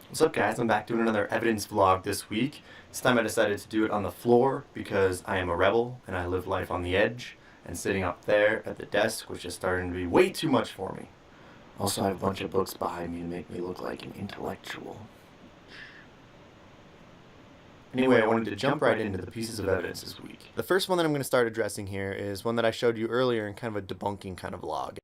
What's up, guys? I'm back doing another evidence vlog this week. This time I decided to do it on the floor because I am a rebel and I live life on the edge, and sitting up there at the desk was just starting to be way too much for me. Also, I have a bunch of books behind me to make me look like an intellectual. Anyway, I wanted to jump right into the pieces of evidence this week. The first one that I'm going to start addressing here is one that I showed you earlier in kind of a debunking kind of vlog.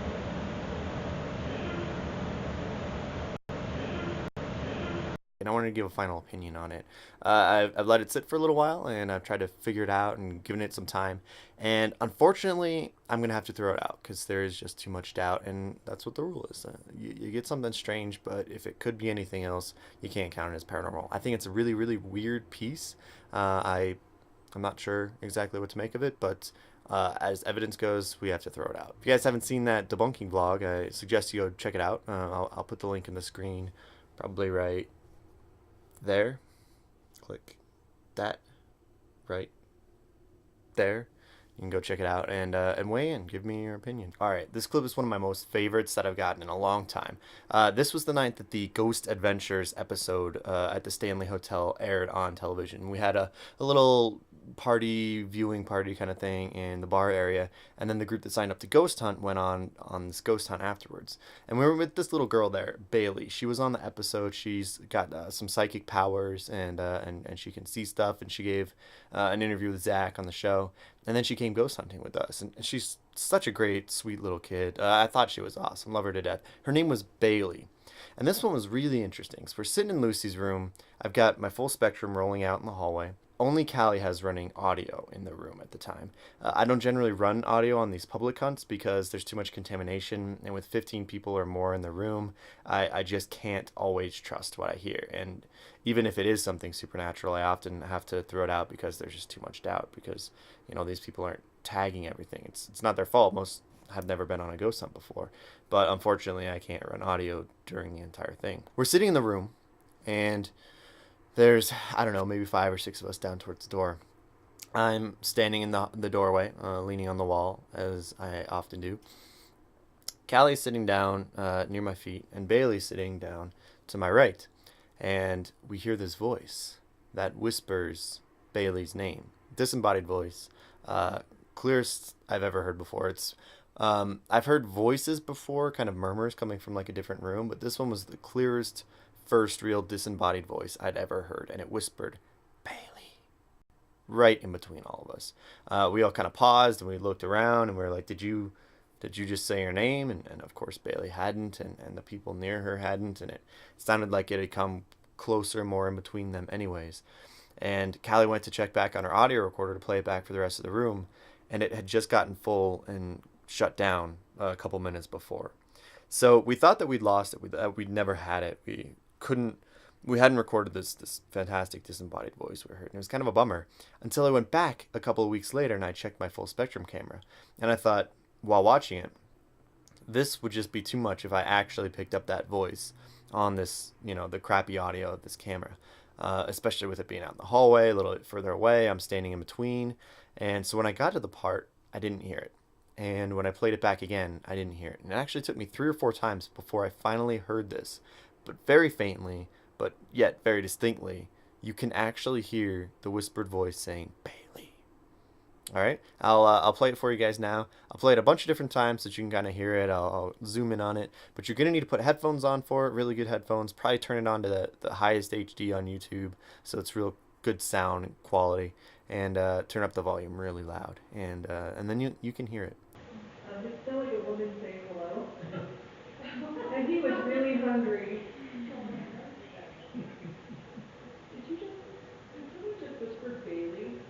And I wanted to give a final opinion on it. I've let it sit for a little while, and I've tried to figure it out and given it some time. And unfortunately, I'm going to have to throw it out because there is just too much doubt, and that's what the rule is. You get something strange, but if it could be anything else, you can't count it as paranormal. I think it's a really, really weird piece. I'm not sure exactly what to make of it, but as evidence goes, we have to throw it out. If you guys haven't seen that debunking vlog, I suggest you go check it out. I'll put the link in the screen, probably right there. Click that right there. You can go check it out and weigh in. Give me your opinion. All right, this clip is one of my most favorites that I've gotten in a long time. This was the night that the Ghost Adventures episode at the Stanley Hotel aired on television. We had a little viewing party kind of thing in the bar area, and then the group that signed up to ghost hunt went on this ghost hunt afterwards. And we were with this little girl there, Bailey. She was on the episode. She's got some psychic powers, and she can see stuff, and she gave an interview with Zach on the show, and then she came ghost hunting with us, and she's such a great, sweet little kid. I thought she was awesome. Love her to death. Her name was Bailey. And this one was really interesting. So we're sitting in Lucy's room. I've got my full spectrum rolling out in the hallway. Only Callie has running audio in the room at the time. I don't generally run audio on these public hunts because there's too much contamination, and with 15 people or more in the room, I just can't always trust what I hear. And even if it is something supernatural, I often have to throw it out because there's just too much doubt, because these people aren't tagging everything. It's not their fault. Most have never been on a ghost hunt before, but unfortunately I can't run audio during the entire thing. We're sitting in the room, and there's, I don't know, maybe 5 or 6 of us down towards the door. I'm standing in the doorway, leaning on the wall, as I often do. Callie's sitting down near my feet, and Bailey's sitting down to my right. And we hear this voice that whispers Bailey's name. Disembodied voice. Clearest I've ever heard before. I've heard voices before, kind of murmurs coming from like a different room, but this one was the clearest first real disembodied voice I'd ever heard, and it whispered Bailey right in between all of us. We all kind of paused and we looked around, and we were like, did you just say your name? And of course Bailey hadn't, and the people near her hadn't, and it sounded like it had come closer, more in between them anyways. And Callie went to check back on her audio recorder to play it back for the rest of the room, and it had just gotten full and shut down a couple minutes before. So we thought that we'd lost it, we'd never had it. We hadn't recorded this fantastic disembodied voice we heard, and it was kind of a bummer until I went back a couple of weeks later and I checked my full spectrum camera, and I thought, while watching it, this would just be too much if I actually picked up that voice on this, the crappy audio of this camera, especially with it being out in the hallway, a little bit further away. I'm standing in between, and so when I got to the part, I didn't hear it. And when I played it back again, I didn't hear it. And it actually took me 3 or 4 times before I finally heard this, but very faintly, but yet very distinctly. You can actually hear the whispered voice saying Bailey. All right, I'll play it for you guys now. I'll play it a bunch of different times so that you can kind of hear it. I'll zoom in on it, but you're gonna need to put headphones on for it, really good headphones. Probably turn it on to the highest HD on YouTube, so it's real good sound quality, and turn up the volume really loud, and then you can hear it. It sounded like a woman saying hello. And he was really hungry. Did someone just whisper Bailey?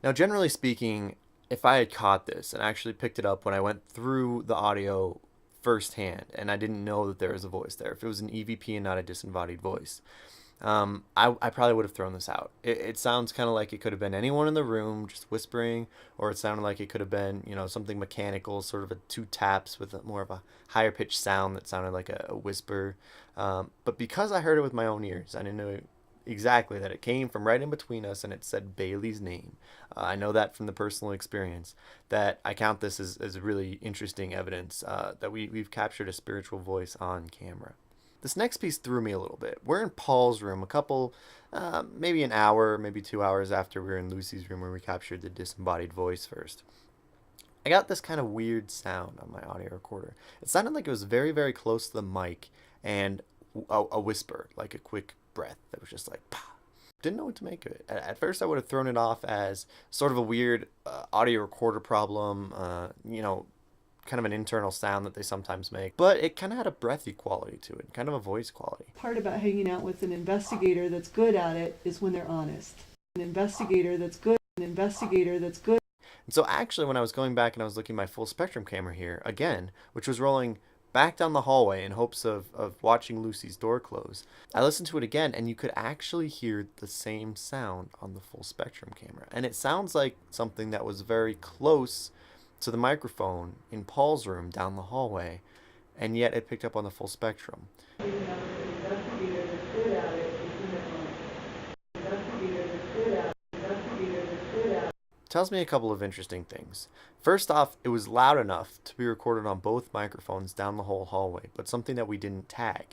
Now, generally speaking, if I had caught this and actually picked it up when I went through the audio firsthand, and I didn't know that there was a voice there, if it was an EVP and not a disembodied voice, I probably would have thrown this out. It sounds kind of like it could have been anyone in the room just whispering, or it sounded like it could have been, something mechanical, sort of 2 taps with more of a higher pitched sound that sounded like a whisper. But because I heard it with my own ears, I didn't know exactly that it came from right in between us and it said Bailey's name. I know that from the personal experience, that I count this as really interesting evidence that we've captured a spiritual voice on camera. This next piece threw me a little bit. We're in Paul's room, maybe an hour, maybe 2 hours after we were in Lucy's room where we captured the disembodied voice first. I got this kind of weird sound on my audio recorder. It sounded like it was very, very close to the mic and a whisper, like a quick breath that was just like, "Pah." Didn't know what to make of it. At first, I would have thrown it off as sort of a weird audio recorder problem, kind of an internal sound that they sometimes make. But it kind of had a breathy quality to it, kind of a voice quality. Part about hanging out with an investigator that's good at it is when they're honest. An investigator that's good. And so actually, when I was going back and I was looking at my full spectrum camera here again, which was rolling back down the hallway in hopes of watching Lucy's door close, I listened to it again and you could actually hear the same sound on the full spectrum camera. And it sounds like something that was very close to the microphone in Paul's room down the hallway, and yet it picked up on the full spectrum. Tells me a couple of interesting things. First off, it was loud enough to be recorded on both microphones down the whole hallway, but something that we didn't tag.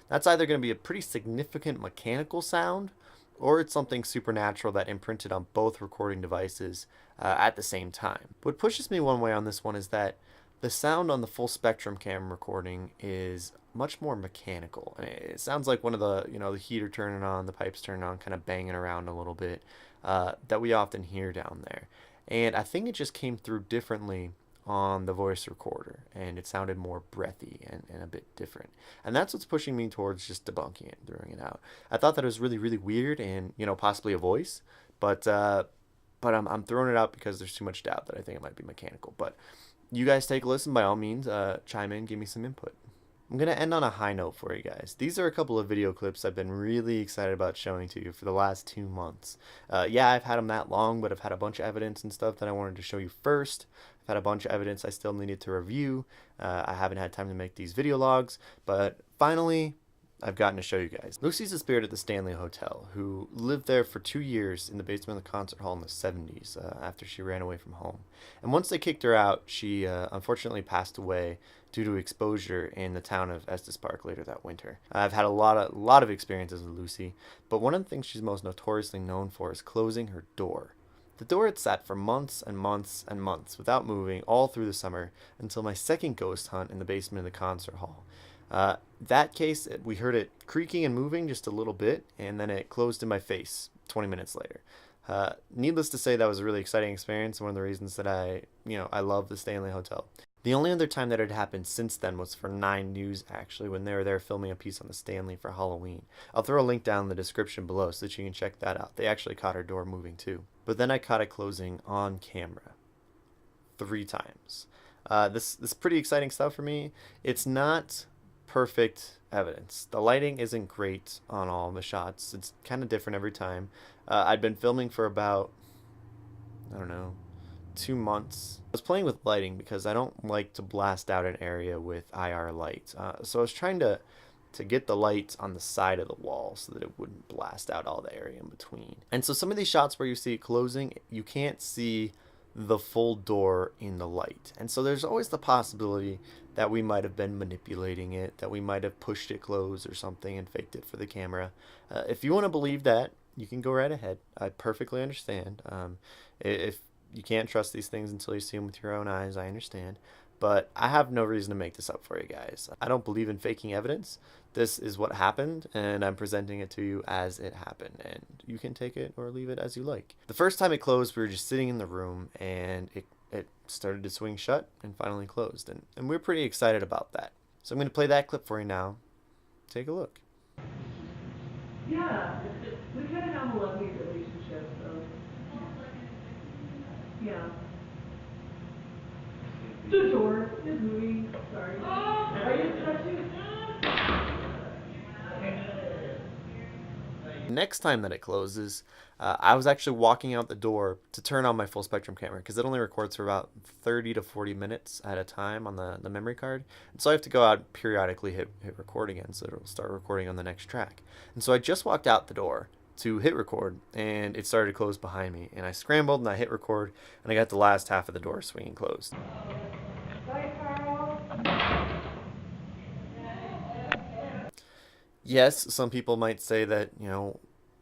That's either going to be a pretty significant mechanical sound, or it's something supernatural that imprinted on both recording devices at the same time. What pushes me one way on this one is that the sound on the full spectrum cam recording is much more mechanical. And it sounds like one of the heater turning on, the pipes turning on, kind of banging around a little bit, that we often hear down there. And I think it just came through differently on the voice recorder, and it sounded more breathy and a bit different. And that's what's pushing me towards just debunking it and throwing it out. I thought that it was really, really weird and, possibly a voice, but I'm throwing it out because there's too much doubt that I think it might be mechanical. But you guys take a listen, by all means, chime in, give me some input. I'm going to end on a high note for you guys. These are a couple of video clips I've been really excited about showing to you for the last 2 months. Yeah, I've had them that long, but I've had a bunch of evidence and stuff that I wanted to show you first. I've had a bunch of evidence I still needed to review. I haven't had time to make these video logs, but finally, I've gotten to show you guys. Lucy's a spirit at the Stanley Hotel, who lived there for 2 years in the basement of the concert hall in the 70s after she ran away from home. And once they kicked her out, she unfortunately passed away due to exposure in the town of Estes Park later that winter. I've had a lot of experiences with Lucy, but one of the things she's most notoriously known for is closing her door. The door had sat for months and months and months without moving all through the summer until my second ghost hunt in the basement of the concert hall. That case, we heard it creaking and moving just a little bit, and then it closed in my face 20 minutes later. Needless to say, that was a really exciting experience, one of the reasons that I love the Stanley Hotel. The only other time that it happened since then was for 9 News, actually, when they were there filming a piece on the Stanley for Halloween. I'll throw a link down in the description below so that you can check that out. They actually caught her door moving too. But then I caught it closing on camera 3 times. This is pretty exciting stuff for me. It's not perfect evidence. The lighting isn't great on all the shots. It's kind of different every time. I'd been filming for about, 2 months. I was playing with lighting because I don't like to blast out an area with IR light. So I was trying to get the light on the side of the wall so that it wouldn't blast out all the area in between. And so some of these shots where you see it closing, you can't see the full door in the light. And so there's always the possibility that we might have been manipulating it, that we might have pushed it closed or something and faked it for the camera. If you want to believe that, you can go right ahead. I perfectly understand. If you can't trust these things until you see them with your own eyes, I understand. But I have no reason to make this up for you guys. I don't believe in faking evidence. This is what happened, and I'm presenting it to you as it happened, and you can take it or leave it as you like. The first time it closed, we were just sitting in the room, and it started to swing shut and finally closed, and we're pretty excited about that. So I'm going to play that clip for you now. Take a look. Yeah, we kind of have a love-hate relationship, so. Yeah. The door is moving. Sorry. Are you touching? Next time that it closes, I was actually walking out the door to turn on my full spectrum camera because it only records for about 30 to 40 minutes at a time on the memory card. And so I have to go out periodically, hit record again so it'll start recording on the next track. And so I just walked out the door to hit record, and it started to close behind me. And I scrambled and I hit record, and I got the last half of the door swinging closed. Bye, Karl. Yes, some people might say that,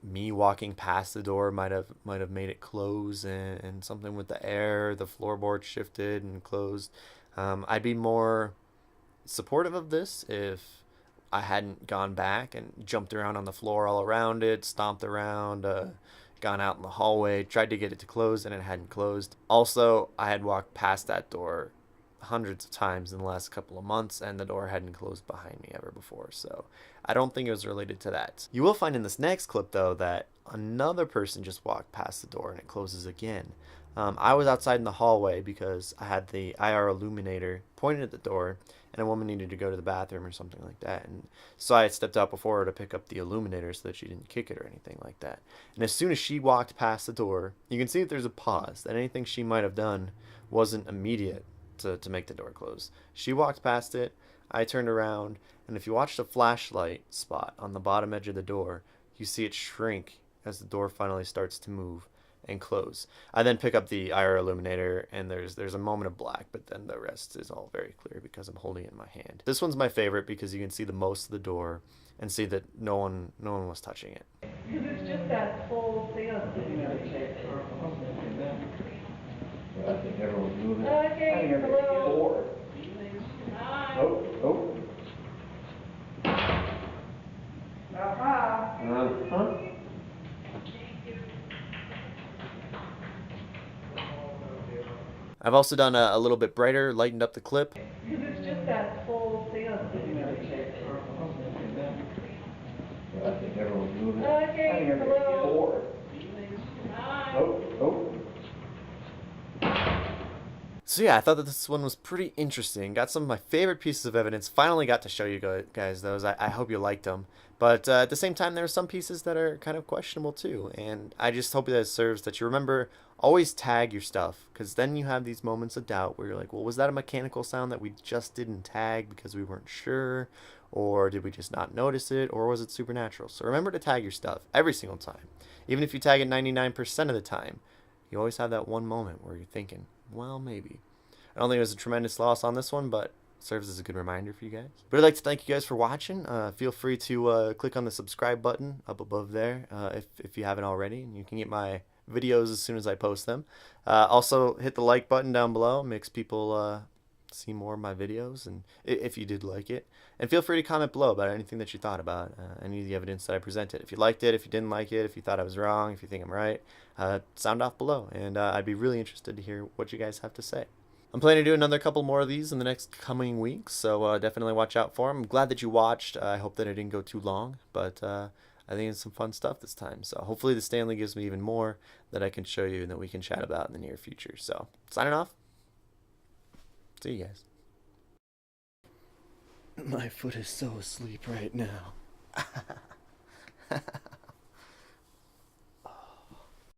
me walking past the door might have made it close, and something with the air, the floorboard shifted and closed. I'd be more supportive of this if I hadn't gone back and jumped around on the floor all around it, stomped around, gone out in the hallway, tried to get it to close, and it hadn't closed. Also, I had walked past that door hundreds of times in the last couple of months, and the door hadn't closed behind me ever before, so I don't think it was related to that. You will find in this next clip, though, that another person just walked past the door and it closes again. I was outside in the hallway because I had the IR illuminator pointed at the door, and a woman needed to go to the bathroom or something like that. And so I had stepped out before her to pick up the illuminator so that she didn't kick it or anything like that. And as soon as she walked past the door, you can see that there's a pause, that anything she might have done wasn't immediate to make the door close. She walked past it, I turned around, and if you watch the flashlight spot on the bottom edge of the door, you see it shrink as the door finally starts to move and close. I then pick up the IR illuminator, and there's a moment of black, but then the rest is all very clear because I'm holding it in my hand. This one's my favorite because you can see the most of the door and see that no one was touching it. Because it's just that whole thing on the I think everyone's moving. Okay, I think hello. everyone's bored. Hi. Oh. Uh-huh. I've also done a little bit brighter, lightened up the clip. Because it's just that whole thing on the I think everyone's moving. Okay, I think everyone's hello. bored. Hi. Oh. So yeah, I thought that this one was pretty interesting. Got some of my favorite pieces of evidence. Finally got to show you guys those. I hope you liked them. But at the same time, there are some pieces that are kind of questionable too. And I just hope that it serves that you remember, always tag your stuff. Because then you have these moments of doubt where you're like, well, was that a mechanical sound that we just didn't tag because we weren't sure? Or did we just not notice it? Or was it supernatural? So remember to tag your stuff every single time. Even if you tag it 99% of the time, you always have that one moment where you're thinking, well, maybe. I don't think it was a tremendous loss on this one, but serves as a good reminder for you guys. But I'd like to thank you guys for watching. Feel free to click on the subscribe button up above there if you haven't already, and you can get my videos as soon as I post them. Also, hit the like button down below. It makes people see more of my videos, and if you did like it. And feel free to comment below about anything that you thought about, any of the evidence that I presented. If you liked it, if you didn't like it, if you thought I was wrong, if you think I'm right, sound off below, and I'd be really interested to hear what you guys have to say. I'm planning to do another couple more of these in the next coming weeks, so definitely watch out for them. I'm glad that you watched. I hope that it didn't go too long, but I think it's some fun stuff this time. So hopefully the Stanley gives me even more that I can show you and that we can chat about in the near future. So signing off. See you guys. My foot is so asleep right now.